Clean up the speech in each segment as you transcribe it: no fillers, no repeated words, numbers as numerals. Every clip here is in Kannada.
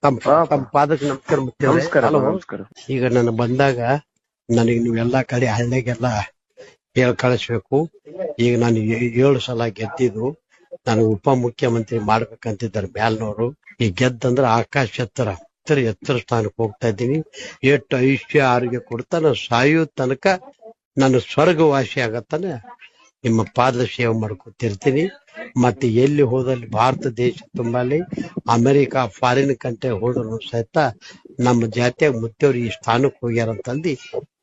ತಮ್ಮ ಪಾದಕ್ಕೆ ನಮಸ್ಕಾರ ಮುತ್ತೇವ್ರೆ. ನಮಸ್ಕಾರ ಹಲೋ. ನಮಸ್ಕಾರ. ಈಗ ನಾನು ಬಂದಾಗ ನನಗೆ ನೀವೆಲ್ಲಾ ಕಡೆ ಹಳ್ಳಿಗೆಲ್ಲ ಹೇಳ್ ಕಳಿಸ್ಬೇಕು. ಈಗ ನಾನು 7 ಸಲ ಗೆದ್ದಿದ್ದು ನಾನು ಉಪ ಮುಖ್ಯಮಂತ್ರಿ ಮಾಡ್ಬೇಕಂತಿದ್ದಾರೆ ಮ್ಯಾಲ್ನವರು. ಈ ಗೆದ್ದಂದ್ರ ಆಕಾಶ ಎತ್ತರ ಸ್ಥಾನಕ್ಕೆ ಹೋಗ್ತಾ ಇದ್ದೀನಿ. ಎಷ್ಟು ಐಶ್ವರ್ಯ ಆರೋಗ್ಯ ಕೊಡ್ತಾ ನಾನು ಸಾಯೋ ತನಕ ನಾನು ಸ್ವರ್ಗವಾಸಿ ಆಗತ್ತಾನೆ ನಿಮ್ಮ ಪಾದ ಸೇವೆ ಮಾಡ್ಕೊತಿರ್ತೀನಿ. ಮತ್ತೆ ಎಲ್ಲಿ ಹೋದಲ್ಲಿ ಭಾರತ ದೇಶ ತುಂಬಲ್ಲಿ ಅಮೆರಿಕ ಫಾರಿನ್ ಕಂಟ್ರಿ ಹೋದ್ರು ಸಹಿತ ನಮ್ಮ ಜಾತಿಯಾಗ ಮುತ್ತೇವ್ರು ಈ ಸ್ಥಾನಕ್ಕೆ ಹೋಗ್ಯಾರಂತಂದು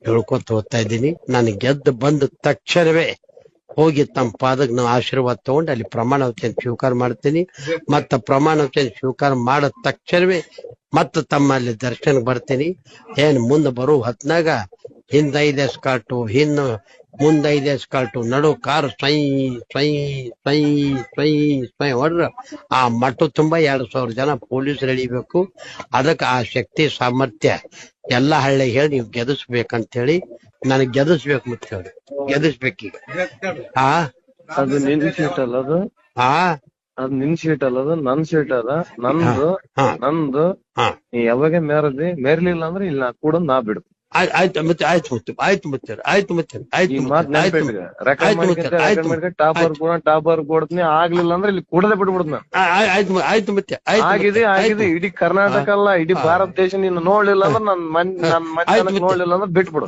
ಹೇಳ್ಕೊತ ಹೋಗ್ತಾ ಇದ್ದೀನಿ. ನಾನು ಗೆದ್ದು ಬಂದ ತಕ್ಷಣವೇ ಹೋಗಿ ತಮ್ಮ ಪಾದಕ್ಕೆ ನಾವು ಆಶೀರ್ವಾದ ತಗೊಂಡು ಅಲ್ಲಿ ಪ್ರಮಾಣ ವಚನ ಸ್ವೀಕಾರ ಮಾಡ್ತೀನಿ. ಮತ್ತ ಪ್ರಮಾಣ ವಚನ ಸ್ವೀಕಾರ ಮಾಡಿದ ತಕ್ಷಣವೇ ಮತ್ತ ತಮ್ಮಲ್ಲಿ ದರ್ಶನಕ್ಕೆ ಬರ್ತೀನಿ. ಏನ್ ಮುಂದೆ ಬರೋ ಹೊತ್ನಾಗ ಹಿಂದ್ 5 ಎಸ್ಕಾರ್ಟು, ಮುಂದ್ 5 ಎಸ್ಕಾರ್ಟು, ನಡು ಕಾರ್ ಸ್ವೈ ಸ್ವೈ ಸ್ವೈ ಸ್ವೈ ಸ್ವೈ ಹೊಡ್ರ ಆ ಮಠ ತುಂಬಾ 2,000 ಜನ ಪೊಲೀಸರು ಎಳಿಬೇಕು. ಅದಕ್ಕೆ ಆ ಶಕ್ತಿ ಸಾಮರ್ಥ್ಯ ಎಲ್ಲಾ ಹಳ್ಳಿ ಹೇಳಿ ನೀವು ಗೆದಿಸ್ಬೇಕಂತ ಹೇಳಿ ನನಗೆ ಗೆದಿಸ್ಬೇಕು ಮುತ್ತ ಹೇಳಿ ಗೆದಿಸ್ಬೇಕೀಗ. ಅದು ನಿನ್ ಸೀಟ್ ಅಲ್ಲ, ಅದು ನಿನ್ ಸೀಟ್ ಅಲ್ಲ, ಅದು ನನ್ ಸೀಟ್ ಅದ. ನಂದು ನೀ ಯಾವಾಗ ಮೇರ್ಲಿಲ್ಲ ಅಂದ್ರೆ ಇಲ್ಲಿ ಕೂಡ ನಾ ಬಿಡು. ಆಯ್ತು ಮತ್ತೆ ಟಾಪರ್ ಕೊಡ್ತೀನಿ, ಆಗ್ಲಿಲ್ಲ ಅಂದ್ರೆ ಇಲ್ಲಿ ಕೂಡಲೇ ಬಿಡ್ಬಿಡ್ತ. ಆಗಿದೆ ಇಡೀ ಕರ್ನಾಟಕ ಅಲ್ಲ, ಇಡೀ ಭಾರತ ದೇಶ ನೀನು ನೋಡ್ಲಿಲ್ಲ ಅಂದ್ರೆ ನನ್ ನೋಡ್ಲಿಲ್ಲ ಅಂದ್ರೆ ಬಿಟ್ಬಿಡು.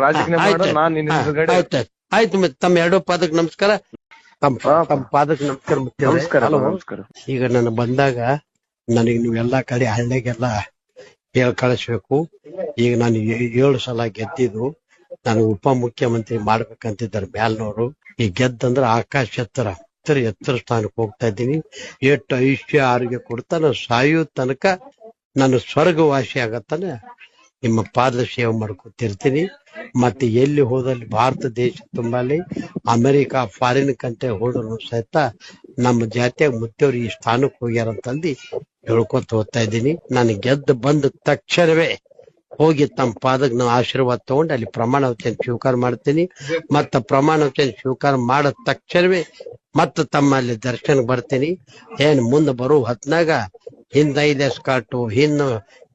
ರಾಜಕೀಯ ನಾನ್ ಆಯ್ತು ಮತ್ತೆ ತಮ್ಮ 2 ಪಾದಕ್ಕೆ ನಮಸ್ಕಾರ. ತಮ್ಮ ಪಾದಕ್ಕೆ ನಮಸ್ಕಾರ. ನಮಸ್ಕಾರ. ಈಗ ನಾನು ಬಂದಾಗ ನನಗೆ ನೀವೆಲ್ಲಾ ಕಡೆ ಹಳ್ಳಿಗೆಲ್ಲ ಹೇಳ್ ಕಳಿಸ್ಬೇಕು. ಈಗ ನಾನು 7 ಸಲ ಗೆದ್ದಿದ್ದು ನಾನು ಉಪ ಮುಖ್ಯಮಂತ್ರಿ ಮಾಡ್ಬೇಕಂತಿದ್ದಾರೆ ಮ್ಯಾಲ್ನವರು. ಈ ಗೆದ್ದಂದ್ರ ಆಕಾಶ ಎತ್ತರ ಸ್ಥಾನಕ್ಕೆ ಹೋಗ್ತಾ ಇದ್ದೀನಿ. ಎಷ್ಟು ಐಶ್ವರ್ಯ ಆರೋಗ್ಯ ಕೊಡ್ತಾ ನಾನು ಸಾಯೋ ತನಕ ನಾನು ಸ್ವರ್ಗವಾಸಿ ಆಗತ್ತಾನೆ ನಿಮ್ಮ ಪಾದ ಸೇವೆ ಮಾಡ್ಕೊತಿರ್ತೀನಿ. ಮತ್ತೆ ಎಲ್ಲಿ ಹೋದಲ್ಲಿ ಭಾರತ ದೇಶ ತುಂಬಲ್ಲಿ ಅಮೆರಿಕ ಫಾರಿನ್ ಕಂಟ್ರಿ ಹೋದ್ರು ಸಹಿತ ನಮ್ಮ ಜಾತಿಯಾಗ ಮುತ್ತೇವ್ರು ಈ ಸ್ಥಾನಕ್ಕೆ ಹೋಗ್ಯಾರಂತಂದು ಹೇಳ್ಕೊತ ಹೋಗ್ತಾ ಇದ್ದೀನಿ. ನಾನು ಗೆದ್ದು ಬಂದ ತಕ್ಷಣವೇ ಹೋಗಿ ತಮ್ಮ ಪಾದಕ್ಕೆ ನಾವು ಆಶೀರ್ವಾದ ತಗೊಂಡು ಅಲ್ಲಿ ಪ್ರಮಾಣ ವಚನ ಸ್ವೀಕಾರ ಮಾಡ್ತೀನಿ. ಮತ್ತ ಪ್ರಮಾಣ ವಚನ ಸ್ವೀಕಾರ ಮಾಡಿದ ತಕ್ಷಣವೇ ಮತ್ತ ತಮ್ಮಲ್ಲಿ ದರ್ಶನಕ್ಕೆ ಬರ್ತೀನಿ. ಏನ್ ಮುಂದೆ ಬರೋ ಹೊತ್ನಾಗ ಹಿಂದ್ 5 ಎಸ್ಕಾರ್ಟು,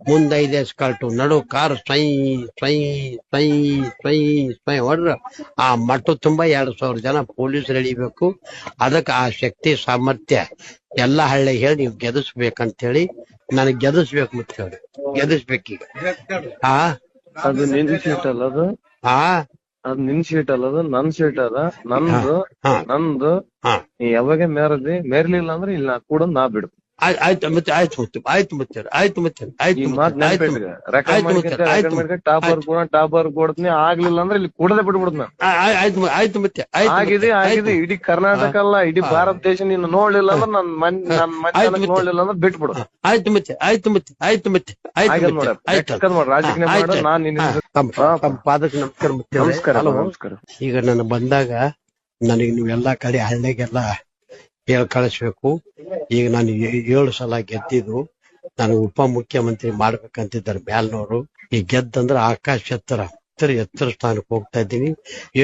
ಮುಂದ್ 5 ಎಸ್ಕಾರ್ಟು, ನಡು ಕಾರ್ ಸ್ವೈ ಸ್ವೈ ಸ್ವೈ ಸ್ವೈ ಸ್ವೈ ಹೊಡ್ರ ಆ ಮಠ ತುಂಬಾ 2,000 ಜನ ಪೊಲೀಸರು ಎಳಿಬೇಕು. ಅದಕ್ಕೆ ಆ ಶಕ್ತಿ ಸಾಮರ್ಥ್ಯ ಎಲ್ಲಾ ಹಳ್ಳಿ ಹೇಳಿ ನೀವು ಗೆದಿಸ್ಬೇಕಂತ ಹೇಳಿ ನನಗೆ ಗೆದಿಸ್ಬೇಕು ಮುತ್ತ ಹೇಳಿ ಗೆದಿಸ್ಬೇಕೀಗ. ಅದು ನಿನ್ ಸೀಟ್ ಅಲ್ಲ, ಅದು ನಿನ್ ಸೀಟ್ ಅಲ್ಲ, ಅದು ನನ್ ಸೀಟ್ ಅದ. ನಂದು ನೀ ಯಾವಾಗ ಮೇರ್ಲಿಲ್ಲ ಅಂದ್ರೆ ಇಲ್ಲಿ ಕೂಡ ನಾ ಬಿಡು. ಟಾಪರ್ ಕೊಡ್ತೀನಿ, ಆಗ್ಲಿಲ್ಲ ಅಂದ್ರೆ ಇಲ್ಲಿ ಕೂಡಲೇ ಬಿಡ್ಬಿಡ್ತ. ಆಗಿದೆ ಇಡೀ ಕರ್ನಾಟಕ ಅಲ್ಲ, ಇಡೀ ಭಾರತ ದೇಶ ನೀನು ನೋಡ್ಲಿಲ್ಲ ಅಂದ್ರೆ ನೋಡ್ಲಿಲ್ಲ ಅಂದ್ರೆ ಬಿಟ್ಬಿಡು. ರಾಜಕೀಯ ನಾನ್ ತಮ್ಮ ಪಾದಕ್ಕೆ ನಮಸ್ಕಾರ. ನಮಸ್ಕಾರ. ಈಗ ನಾನು ಬಂದಾಗ ನನಗೆ ನೀವೆಲ್ಲಾ ಕಡೆ ಹಳ್ಳಿಗೆಲ್ಲ ಹೇಳ್ ಕಳಿಸ್ಬೇಕು. ಈಗ ನಾನು 7 ಸಲ ಗೆದ್ದಿದ್ದು ನಾನು ಉಪ ಮುಖ್ಯಮಂತ್ರಿ ಮಾಡ್ಬೇಕಂತಿದ್ದಾರೆ ಮ್ಯಾಲ್ನವರು. ಈ ಗೆದ್ದಂದ್ರ ಆಕಾಶ ಎತ್ತರ ಸ್ಥಾನಕ್ಕೆ ಹೋಗ್ತಾ ಇದ್ದೀನಿ.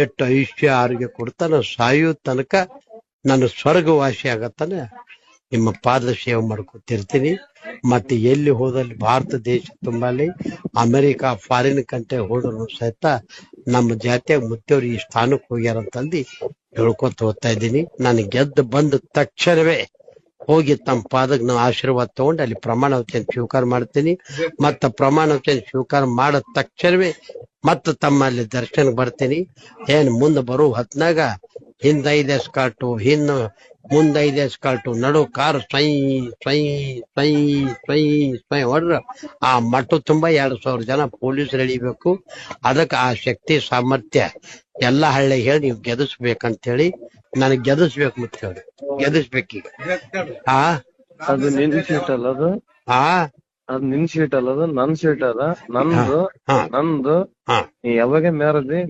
ಎಷ್ಟು ಐಶ್ವರ್ಯ ಆರೋಗ್ಯ ಕೊಡ್ತಾ ನಾನು ಸಾಯೋ ತನಕ ನಾನು ಸ್ವರ್ಗವಾಸಿ ಆಗತ್ತಾನೆ ನಿಮ್ಮ ಪಾದ ಸೇವೆ ಮಾಡ್ಕೊತಿರ್ತೀನಿ. ಮತ್ತೆ ಎಲ್ಲಿ ಹೋದಲ್ಲಿ ಭಾರತ ದೇಶ ತುಂಬಲ್ಲಿ ಅಮೆರಿಕ ಫಾರಿನ್ ಕಂಟ್ರಿ ಹೋದ್ರು ಸಹಿತ ನಮ್ಮ ಜಾತಿಯಾಗ ಮುತ್ತೇವ್ರು ಈ ಸ್ಥಾನಕ್ಕೆ ಹೋಗ್ಯಾರಂತಂದು ಹೇಳ್ಕೊತ ಹೋಗ್ತಾ ಇದ್ದೀನಿ. ನಾನು ಗೆದ್ದು ಬಂದ ತಕ್ಷಣವೇ ಹೋಗಿ ತಮ್ಮ ಪಾದಕ್ಕೆ ನಾವು ಆಶೀರ್ವಾದ ತಗೊಂಡು ಅಲ್ಲಿ ಪ್ರಮಾಣ ವಚನ ಸ್ವೀಕಾರ ಮಾಡ್ತೀನಿ. ಮತ್ತ ಪ್ರಮಾಣ ವಚನ ಸ್ವೀಕಾರ ಮಾಡಿದ ತಕ್ಷಣವೇ ಮತ್ತ ತಮ್ಮಲ್ಲಿ ದರ್ಶನಕ್ಕೆ ಬರ್ತೀನಿ. ಏನ್ ಮುಂದೆ ಬರೋ ಹೊತ್ನಾಗ ಹಿಂದ್ 5 ಎಸ್ಕಾರ್ಟು, ಮುಂದ್ 5 ಎಸ್ಕಾರ್ಟು, ನಡು ಕಾರ್ ಸ್ವೈ ಸ್ವೈ ಸ್ವೈ ಸ್ವೈ ಸ್ವೈ ಹೊಡ್ರ ಆ ಮಠ ತುಂಬಾ 2,000 ಜನ ಪೊಲೀಸರು ಎಳಿಬೇಕು. ಅದಕ್ಕೆ ಆ ಶಕ್ತಿ ಸಾಮರ್ಥ್ಯ ಎಲ್ಲಾ ಹಳ್ಳಿ ಹೇಳಿ ನೀವು ಗೆದಿಸ್ಬೇಕಂತ ಹೇಳಿ ನನಗೆ ಗೆದಿಸ್ಬೇಕು ಮುತ್ತ ಹೇಳಿ ಗೆದಿಸ್ಬೇಕೀಗ. ಅದು ನಿನ್ ಸೀಟ್ ಅಲ್ಲ, ಅದು ನಿನ್ ಸೀಟ್ ಅಲ್ಲ, ಅದು ನನ್ ಸೀಟ್ ಅದ. ನಂದು ನೀ ಯಾವಾಗ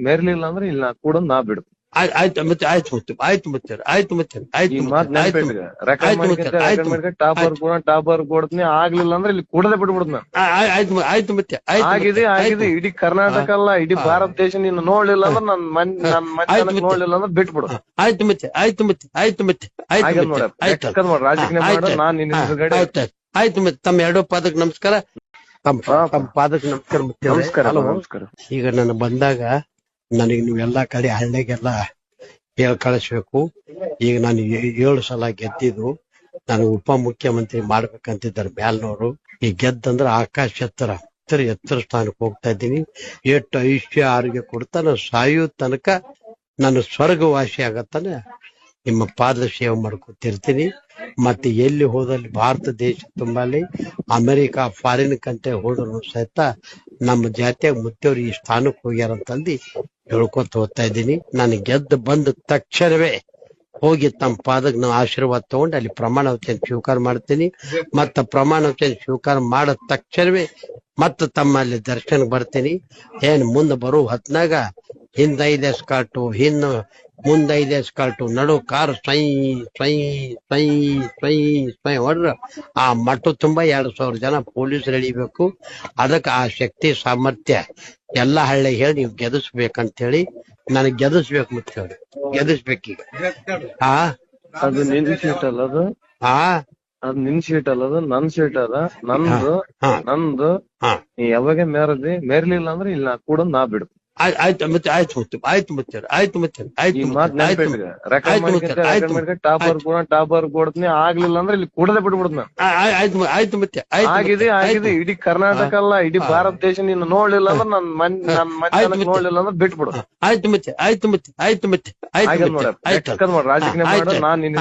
ಮೇರ್ಲಿಲ್ಲ ಅಂದ್ರೆ ಇಲ್ಲಿ ಕೂಡ ನಾ ಬಿಡು. ಆಯ್ತು ಮತ್ತೆ ಆಯ್ತು ಮತ್ತೆ ಈ ಮಾತ್ ನೆನ್ಪಿಟ್ಗ ರೆಕಾರ್ಡ್ ಮಾಡ್ಕೊಂತ ಟಾಪರ್ ಕೊಡ್ತೀನಿ ಆಗ್ಲಿಲ್ಲ ಅಂದ್ರೆ ಇಲ್ಲಿ ಕೂಡಲೇ ಬಿಟ್ಬಿಡ್ತೀನಿ ನಾನು. ಆಯ್ತು ಮತ್ತೆ ಆಗಿದೆ ಇಡೀ ಕರ್ನಾಟಕ ಅಲ್ಲ ಇಡೀ ಭಾರತ ದೇಶ ನೀನು ನೋಡ್ಲಿಲ್ಲ ಅಂದ್ರೆ ನನ್ ಮನೆ ನೋಡ್ಲಿಲ್ಲ ಅಂದ್ರೆ ಬಿಟ್ಬಿಡು. ಆಯ್ತು ಮತ್ತೆ ರಾಜಕೀಯ ಮಾಡು ನಾನ್ ನಿನ್ನ ಎದುರುಗಡೆ. ಆಯ್ತು ಮತ್ತೆ ತಮ್ಮ ಎರಡೂ ಪಾದಕ್ಕೆ ನಮಸ್ಕಾರ. ತಮ್ಮ ಪಾದಕ್ಕೆ ನಮಸ್ಕಾರ. ಈಗ ನಾನು ಬಂದಾಗ ನನಗೆ ನೀವೆಲ್ಲಾ ಕಡೆ ಹಳ್ಳಿಗೆಲ್ಲ ಹೇಳ್ ಕಳಿಸ್ಬೇಕು. ಈಗ ನಾನು 7 ಸಲ ಗೆದ್ದಿದ್ದು ನನಗೆ ಉಪಮುಖ್ಯಮಂತ್ರಿ ಮಾಡ್ಬೇಕಂತಿದ್ದಾರೆ ಮ್ಯಾಲ್ನವರು. ಈ ಗೆದ್ದಂದ್ರೆ ಆಕಾಶ ಎತ್ತರ ಸ್ಥಾನಕ್ಕೆ ಹೋಗ್ತಾ ಇದ್ದೀನಿ. ಎಷ್ಟು ಆಯುಷ್ಯ ಆರೋಗ್ಯ ಕೊಡ್ತಾ ನಾನು ಸಾಯೋ ತನಕ ನಾನು ಸ್ವರ್ಗವಾಸಿ ಆಗತ್ತಾನೆ ನಿಮ್ಮ ಪಾದ ಸೇವೆ ಮಾಡ್ಕೊತಿರ್ತೀನಿ. ಮತ್ತೆ ಎಲ್ಲಿ ಹೋದಲ್ಲಿ ಭಾರತ ದೇಶ ತುಂಬಾಲಿ ಅಮೆರಿಕ ಫಾರಿನ್ ಕಂಟ್ರಿ ಹೋದ್ರು ಸಹಿತ ನಮ್ಮ ಜಾತಿಯಾಗ ಮುತ್ತೇವ್ರು ಈ ಸ್ಥಾನಕ್ಕೆ ಹೋಗ್ಯಾರಂತಂದು ಹೇಳ್ಕೊತ ಹೋಗ್ತಾ ಇದ್ದೀನಿ. ನಾನು ಗೆದ್ದು ಬಂದ ತಕ್ಷಣವೇ ಹೋಗಿ ತಮ್ಮ ಪಾದಕ್ಕೆ ನಾವು ಆಶೀರ್ವಾದ ತಗೊಂಡು ಅಲ್ಲಿ ಪ್ರಮಾಣ ವಚನ ಸ್ವೀಕಾರ ಮಾಡ್ತೀನಿ. ಮತ್ತ ಪ್ರಮಾಣ ವಚನ ಸ್ವೀಕಾರ ಮಾಡಿದ ತಕ್ಷಣವೇ ಮತ್ತ ತಮ್ಮಲ್ಲಿ ದರ್ಶನಕ್ಕೆ ಬರ್ತೀನಿ. ಏನ್ ಮುಂದೆ ಬರೋ ಹೊತ್ನಾಗ ಹಿಂದ್ 5 ಎಸ್ಕಾರ್ಟು ಮುಂದ್ 5 ಎಸ್ಕಾರ್ಟು ನಡು ಕಾರ್ ಸ್ವೈ ಹೊಡ್ರ ಆ ಮಠ ತುಂಬಾ 2,000 ಜನ ಪೊಲೀಸರು ಎಳಿಬೇಕು. ಅದಕ್ಕೆ ಆ ಶಕ್ತಿ ಸಾಮರ್ಥ್ಯ ಎಲ್ಲಾ ಹಳ್ಳಿ ಹೇಳಿ ನೀವು ಗೆದಿಸ್ಬೇಕಂತ ಹೇಳಿ ನನಗೆ ಗೆದಿಸ್ಬೇಕು ಮತ್ತೆ ಹೇಳಿ ಗೆದಿಸ್ಬೇಕೀಗ. ಅದು ನಿನ್ ಸೀಟ್ ಅಲ್ಲ ಅದು ಅದ್ ನಿನ್ ಸೀಟ್ ಅಲ್ಲ ಅದು ನನ್ ಸೀಟ್ ಅದ ನಂದು ನೀ ಯಾವಾಗ ಮೇರ್ಲಿಲ್ಲ ಅಂದ್ರೆ ಇಲ್ಲ ಕೂಡ ನಾ ಬಿಡು. ಆಯ್ತು ಮತ್ತೆ ಈ ಮಾತ್ ನೆನ್ಪಿಟ್ಗ ರೆಕಾರ್ಡ್ ಮಾಡ್ಕೊಂತ ಟಾಪರ್ ಕೊಡ್ತೀನಿ ಆಗ್ಲಿಲ್ಲ ಅಂದ್ರೆ ಇಲ್ಲಿ ಕೂಡಲೇ ಬಿಟ್ಬಿಡ್ತೀನಿ ನಾನು. ಆಯ್ತು ಮತ್ತೆ ಆಗಿದೆ ಇಡೀ ಕರ್ನಾಟಕ ಅಲ್ಲ ಇಡೀ ಭಾರತ ದೇಶ ನೀನು ನೋಡ್ಲಿಲ್ಲ ಅಂದ್ರೆ ನನ್ ಮನೆ ನೋಡ್ಲಿಲ್ಲ ಅಂದ್ರೆ ಬಿಟ್ಬಿಡು. ಆಯ್ತು ಮತ್ತೆ ರಾಜಕೀಯ ಮಾಡು ನಾನ್ ನಿನ್ನ